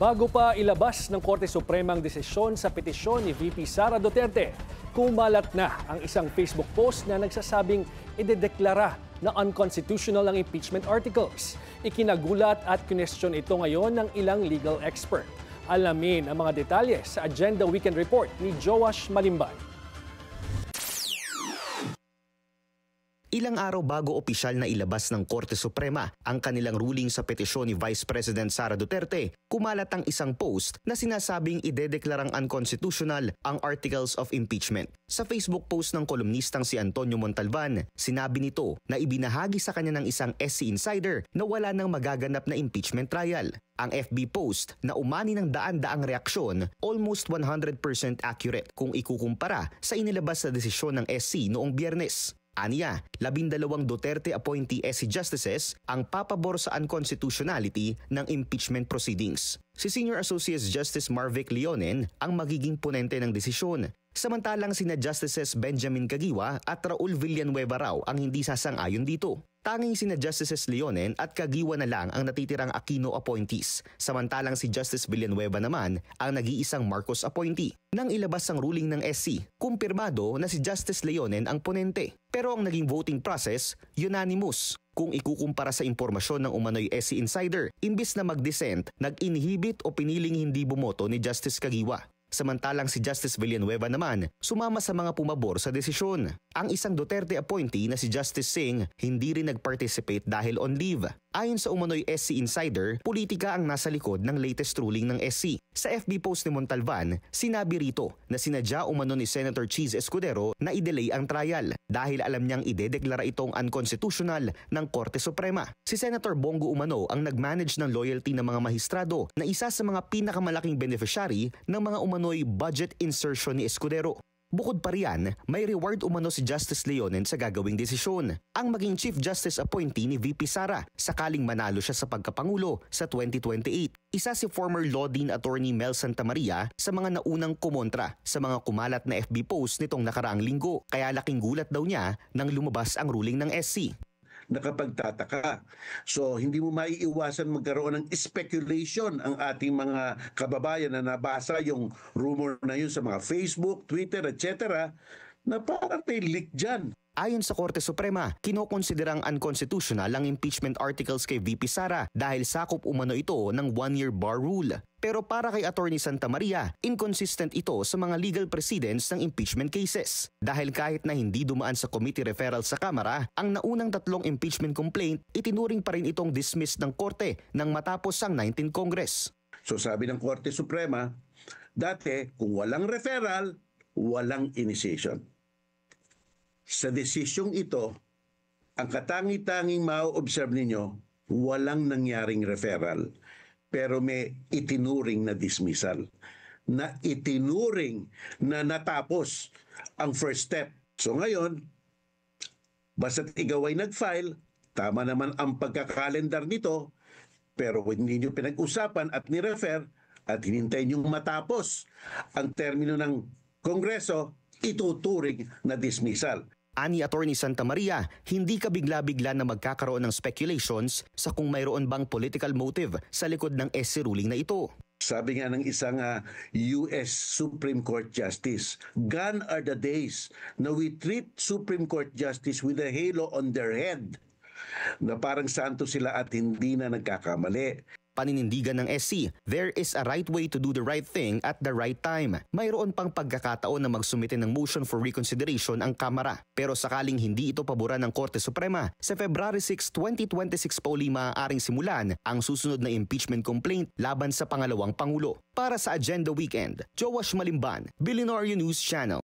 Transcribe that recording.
Bago pa ilabas ng Korte Suprema ang desisyon sa petisyon ni VP Sara Duterte, kumalat na ang isang Facebook post na nagsasabing idedeklara na unconstitutional ang impeachment articles. Ikinagulat at kinestyon ito ngayon ng ilang legal expert. Alamin ang mga detalye sa Agenda Weekend Report ni Joash Malimban. Ilang araw bago opisyal na ilabas ng Korte Suprema ang kanilang ruling sa petisyon ni Vice President Sara Duterte, kumalat ang isang post na sinasabing idedeklarang unconstitutional ang Articles of Impeachment. Sa Facebook post ng kolumnistang si Antonio Montalban, sinabi nito na ibinahagi sa kanya ng isang SC Insider na wala nang magaganap na impeachment trial. Ang FB post na umani ng daan-daang reaksyon, almost 100% accurate kung ikukumpara sa inilabas na desisyon ng SC noong Biyernes. Aniya, 12 Duterte appointee SC Justices ang papabor sa unconstitutionality ng impeachment proceedings. Si Senior Associate Justice Marvic Leonen ang magiging ponente ng desisyon. Samantalang sina Justices Benjamin Caguioa at Raul Villanueva raw ang hindi sasang-ayon dito. Tanging sina Justices Leonen at Caguioa na lang ang natitirang Aquino appointees, samantalang si Justice Villanueva naman ang nag-iisang Marcos appointee. Nang ilabas ang ruling ng SC, kumpirmado na si Justice Leonen ang ponente. Pero ang naging voting process, unanimous. Kung ikukumpara sa impormasyon ng umano'y SC Insider, imbis na mag-dissent, nag-inhibit o piniling hindi bumoto ni Justice Caguioa. Samantalang si Justice Villanueva naman, sumama sa mga pumabor sa desisyon. Ang isang Duterte appointee na si Justice Singh hindi rin nag-participate dahil on leave. Ayon sa umano'y SC Insider, politika ang nasa likod ng latest ruling ng SC. Sa FB post ni Montalban, sinabi rito na sinadya umano ni Senator Cheese Escudero na i-delay ang trial dahil alam niyang idedeklara itong unconstitutional ng Korte Suprema. Si Senator Bongo umano ang nag-manage ng loyalty ng mga mahistrado na isa sa mga pinakamalaking beneficiary ng mga umano'y budget insertion ni Escudero. Bukod pa riyan, may reward umano si Justice Leonen sa gagawing desisyon. Ang maging Chief Justice appointee ni VP Sara sakaling manalo siya sa pagkapangulo sa 2028. Isa si former Law Dean Attorney Mel Santamaria sa mga naunang kumontra sa mga kumalat na FB post nitong nakaraang linggo. Kaya laking gulat daw niya nang lumabas ang ruling ng SC. Nakapagtataka. So hindi mo maiiwasan magkaroon ng speculation ang ating mga kababayan na nabasa yung rumor na yun sa mga Facebook, Twitter, etc. na parang may leak dyan. Ayon sa Korte Suprema, kinokonsiderang unconstitutional ang impeachment articles kay VP Sara dahil sakop umano ito ng one-year bar rule. Pero para kay Attorney Santamaria, inconsistent ito sa mga legal precedents ng impeachment cases. Dahil kahit na hindi dumaan sa committee referral sa Kamara, ang naunang 3 impeachment complaint, itinuring pa rin itong dismissed ng Korte nang matapos ang 19th Congress. So sabi ng Korte Suprema, dati kung walang referral, walang initiation. Sa desisyong ito, ang katangi-tanging ma-observe ninyo, walang nangyaring referral. Pero may itinuring na dismissal. Na itinuring na natapos ang first step. So ngayon, basta't ikaw ay nag-file, tama naman ang pagkakalendar nito, pero hindi nyo pinag-usapan at ni-refer at hinintay nyo matapos ang termino ng Kongreso, ituturing na dismissal. Ani Attorney Santamaria, hindi ka bigla-bigla na magkakaroon ng speculations sa kung mayroon bang political motive sa likod ng SC ruling na ito. Sabi nga ng isang US Supreme Court Justice, gone are the days na we treat Supreme Court Justice with a halo on their head, na parang santo sila at hindi na nagkakamali. Paninindigan ng SC, there is a right way to do the right thing at the right time. Mayroon pang pagkakataon na magsumite ng motion for reconsideration ang Kamara. Pero sakaling hindi ito paboran ng Korte Suprema, sa February 6, 2026 pa uli maaaring simulan ang susunod na impeachment complaint laban sa pangalawang Pangulo. Para sa Agenda Weekend, Joash Malimban, Billionaire News Channel.